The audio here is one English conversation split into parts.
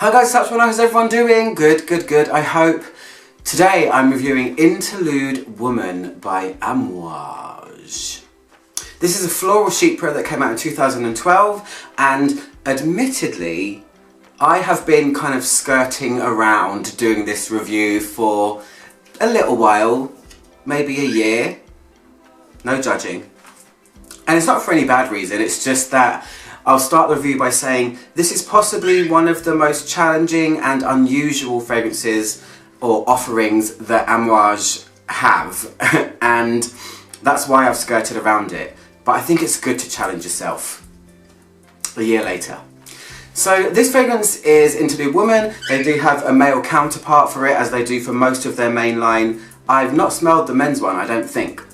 Hi guys, how's everyone doing? Good. I hope. Today I'm reviewing Interlude Woman by Amouage. This is a floral sheet print that came out in 2012, and admittedly I have been kind of skirting around doing this review for a little while, maybe a year, no judging. And it's not for any bad reason, it's just that I'll start the review by saying this is possibly one of the most challenging and unusual fragrances or offerings that Amouage have, and that's why I've skirted around it. But I think it's good to challenge yourself a year later. So this fragrance is Interlude Woman. They do have a male counterpart for it, as they do for most of their main line. I've not smelled the men's one, I don't think.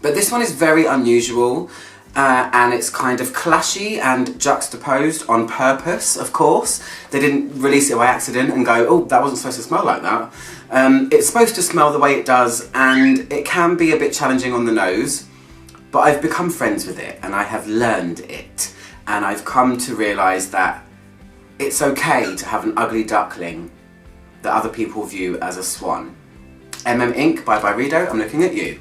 But this one is very unusual. And it's kind of clashy and juxtaposed on purpose, of course. They didn't release it by accident and go, oh, that wasn't supposed to smell like that. It's supposed to smell the way it does, and it can be a bit challenging on the nose, but I've become friends with it and I have learned it. And I've come to realise that it's okay to have an ugly duckling that other people view as a swan. Inc. by Byredo, I'm looking at you.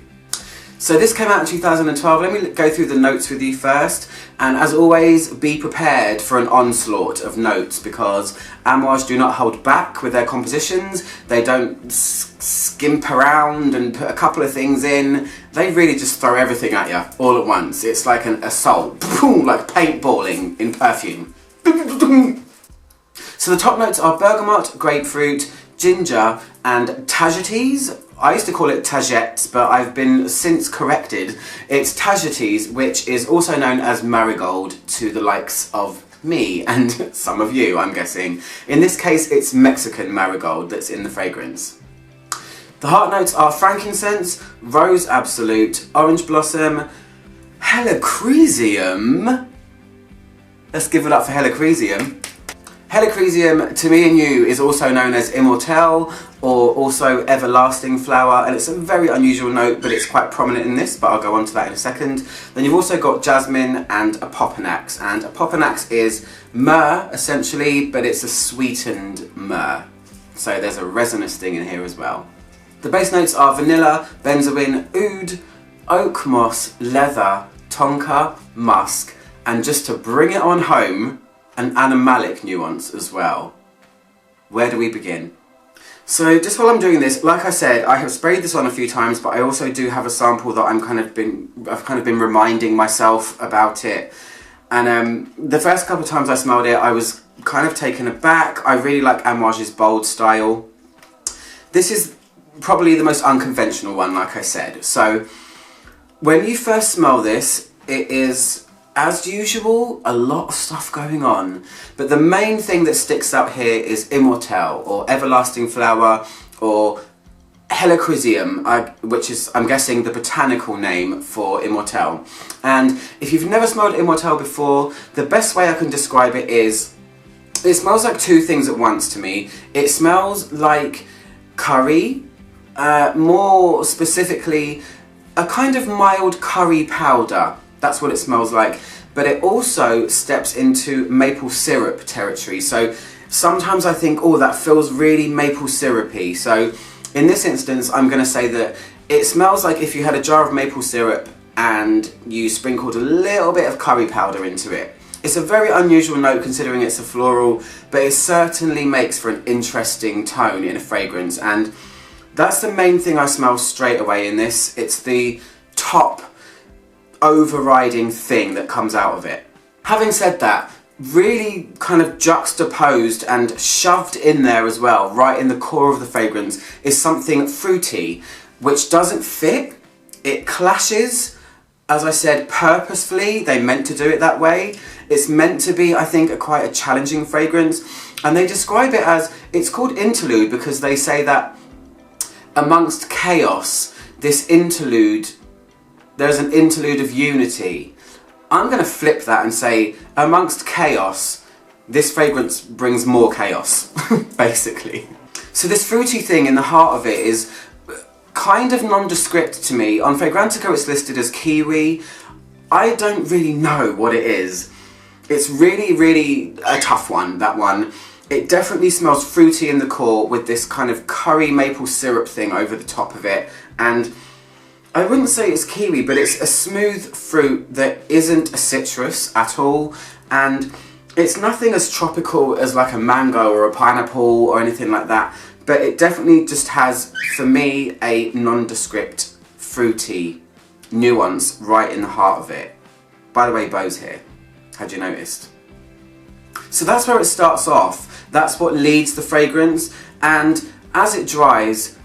So this came out in 2012, let me go through the notes with you first, and as always, be prepared for an onslaught of notes because Amouage do not hold back with their compositions. They don't skimp around and put a couple of things in. They really just throw everything at you all at once. It's like an assault, boom, like paintballing in perfume. So the top notes are bergamot, grapefruit, ginger and tagetes. I used to call it tagettes, but I've been since corrected. It's tagetes, which is also known as marigold to the likes of me and some of you, I'm guessing. In this case, it's Mexican marigold that's in the fragrance. The heart notes are frankincense, rose absolute, orange blossom, helichrysum. Let's give it up for helichrysum. Helichrysum, to me and you, is also known as immortelle or also everlasting flower, and it's a very unusual note, but it's quite prominent in this, but I'll go on to that in a second. Then you've also got jasmine and apopanax, and apopanax is myrrh, essentially, but it's a sweetened myrrh. So there's a resinous thing in here as well. The base notes are vanilla, benzoin, oud, oak moss, leather, tonka, musk, and just to bring it on home, an animalic nuance as well. Where do we begin? So just while I'm doing this, like I said, I have sprayed this on a few times, but I also do have a sample that I've kind of been reminding myself about it. And the first couple of times I smelled it, I was kind of taken aback. I really like Amouage's bold style. This is probably the most unconventional one, like I said. So when you first smell this, it is, as usual, a lot of stuff going on, but the main thing that sticks out here is immortelle, or everlasting flower, or helichrysum, which is, I'm guessing, the botanical name for immortelle. And if you've never smelled immortelle before, the best way I can describe it is, it smells like two things at once to me. It smells like curry, more specifically, a kind of mild curry powder. That's what it smells like, but it also steps into maple syrup territory. So sometimes I think, oh, that feels really maple syrupy. So in this instance, I'm going to say that it smells like if you had a jar of maple syrup and you sprinkled a little bit of curry powder into it. It's a very unusual note considering it's a floral, but it certainly makes for an interesting tone in a fragrance. And that's the main thing I smell straight away in this. It's the top overriding thing that comes out of it. Having said that, really kind of juxtaposed and shoved in there as well, right in the core of the fragrance, is something fruity, which doesn't fit. It clashes, as I said, purposefully. They meant to do it that way. It's meant to be, I think, quite a challenging fragrance, and they describe it as, it's called interlude because they say that amongst chaos, this interlude, there's an interlude of unity. I'm going to flip that and say, amongst chaos, this fragrance brings more chaos, basically. So this fruity thing in the heart of it is kind of nondescript to me. On Fragrantica it's listed as kiwi. I don't really know what it is. It's really, really a tough one, that one. It definitely smells fruity in the core with this kind of curry maple syrup thing over the top of it. And I wouldn't say it's kiwi, but it's a smooth fruit that isn't a citrus at all. And it's nothing as tropical as like a mango or a pineapple or anything like that. But it definitely just has, for me, a nondescript, fruity nuance right in the heart of it. By the way, Bo's here. Had you noticed? So that's where it starts off. That's what leads the fragrance. And as it dries,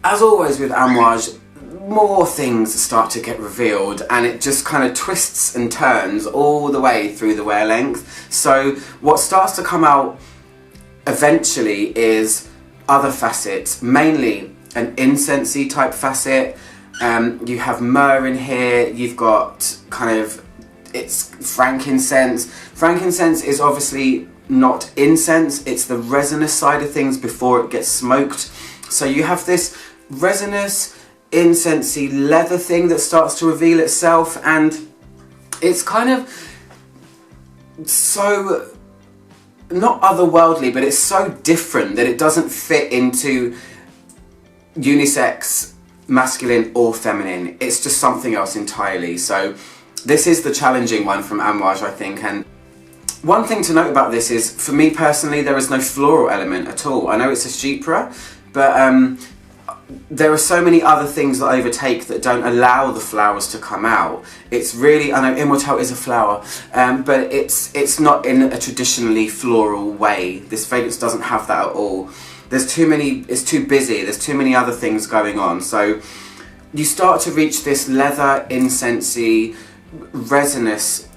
as always with Amouage, more things start to get revealed, and it just kind of twists and turns all the way through the wear length. So what starts to come out eventually is other facets, mainly an incensey type facet. You have myrrh in here, you've got kind of, it's frankincense. Frankincense is obviously not incense, it's the resinous side of things before it gets smoked. So you have this resinous, incensey leather thing that starts to reveal itself, and it's kind of so, not otherworldly, but it's so different that it doesn't fit into unisex, masculine or feminine. It's just something else entirely. So this is the challenging one from Amouage, I think. And one thing to note about this is, for me personally, there is no floral element at all. I know it's a chypre, but there are so many other things that overtake that don't allow the flowers to come out. It's really, I know Immortelle is a flower, but it's not in a traditionally floral way. This fragrance doesn't have that at all. There's too many, it's too busy, there's too many other things going on. So you start to reach this leather, incensey, resinous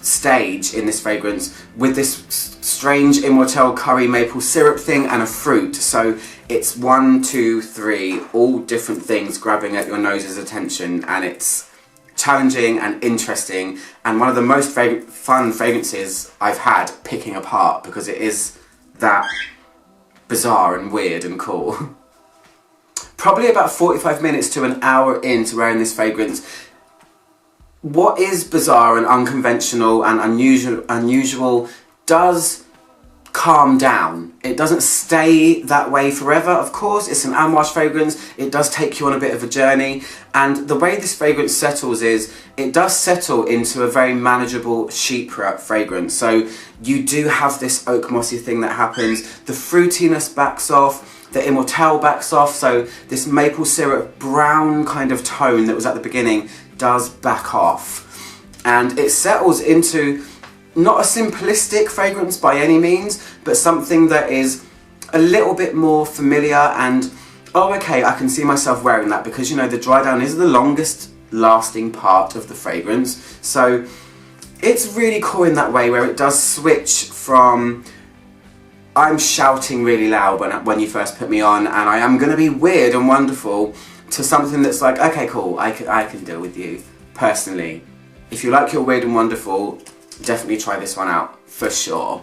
stage in this fragrance with this strange Immortelle curry maple syrup thing and a fruit. So it's 1, 2, 3, all different things grabbing at your nose's attention, and it's challenging and interesting, and one of the most fun fragrances I've had picking apart, because it is that bizarre and weird and cool. Probably about 45 minutes to an hour into wearing this fragrance, what is bizarre and unconventional and unusual does calm down. It doesn't stay that way forever, of course. It's an Amouage fragrance. It does take you on a bit of a journey, and the way this fragrance settles is it does settle into a very manageable chypre fragrance. So you do have this oak mossy thing that happens. The fruitiness backs off, the Immortelle backs off, so this maple syrup brown kind of tone that was at the beginning does back off, and it settles into not a simplistic fragrance by any means, but something that is a little bit more familiar, and oh okay, I can see myself wearing that, because you know the dry down is the longest lasting part of the fragrance. So it's really cool in that way, where it does switch from I'm shouting really loud when you first put me on and I am going to be weird and wonderful, to something that's like, okay cool, I can deal with you personally. If you like your weird and wonderful, definitely try this one out, for sure.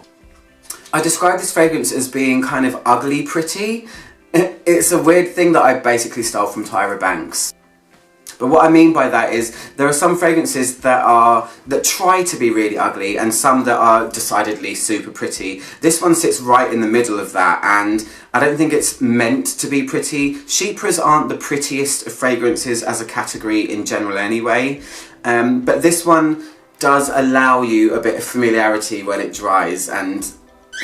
I describe this fragrance as being kind of ugly pretty. It's a weird thing that I basically stole from Tyra Banks. But what I mean by that is, there are some fragrances that try to be really ugly, and some that are decidedly super pretty. This one sits right in the middle of that, and I don't think it's meant to be pretty. Chypres aren't the prettiest of fragrances as a category in general anyway, but this one does allow you a bit of familiarity when it dries, and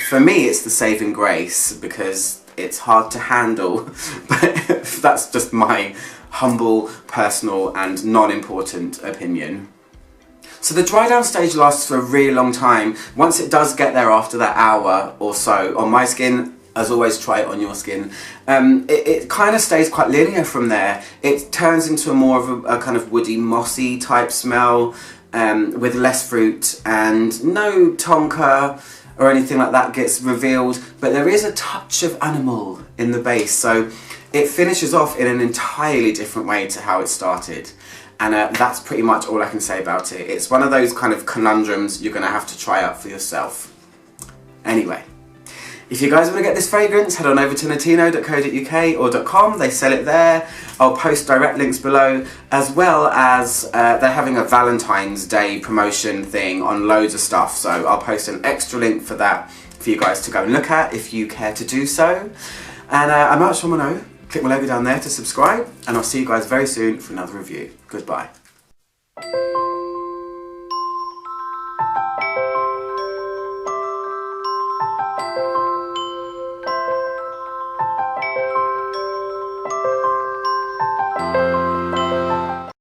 for me it's the saving grace, because it's hard to handle. But that's just my humble, personal and non-important opinion. So the dry down stage lasts for a really long time. Once it does get there after that hour or so, on my skin, as always try it on your skin, it kind of stays quite linear from there. It turns into more of a kind of woody, mossy type smell, with less fruit, and no tonka or anything like that gets revealed, but there is a touch of animal in the base, so it finishes off in an entirely different way to how it started. And that's pretty much all I can say about it. It's one of those kind of conundrums you're going to have to try out for yourself. Anyway, if you guys want to get this fragrance, head on over to natino.co.uk or .com, they sell it there. I'll post direct links below, as well as they're having a Valentine's Day promotion thing on loads of stuff, so I'll post an extra link for that if for you guys to go and look at if you care to do so. And Amouage from Mono, click my logo down there to subscribe, and I'll see you guys very soon for another review. Goodbye.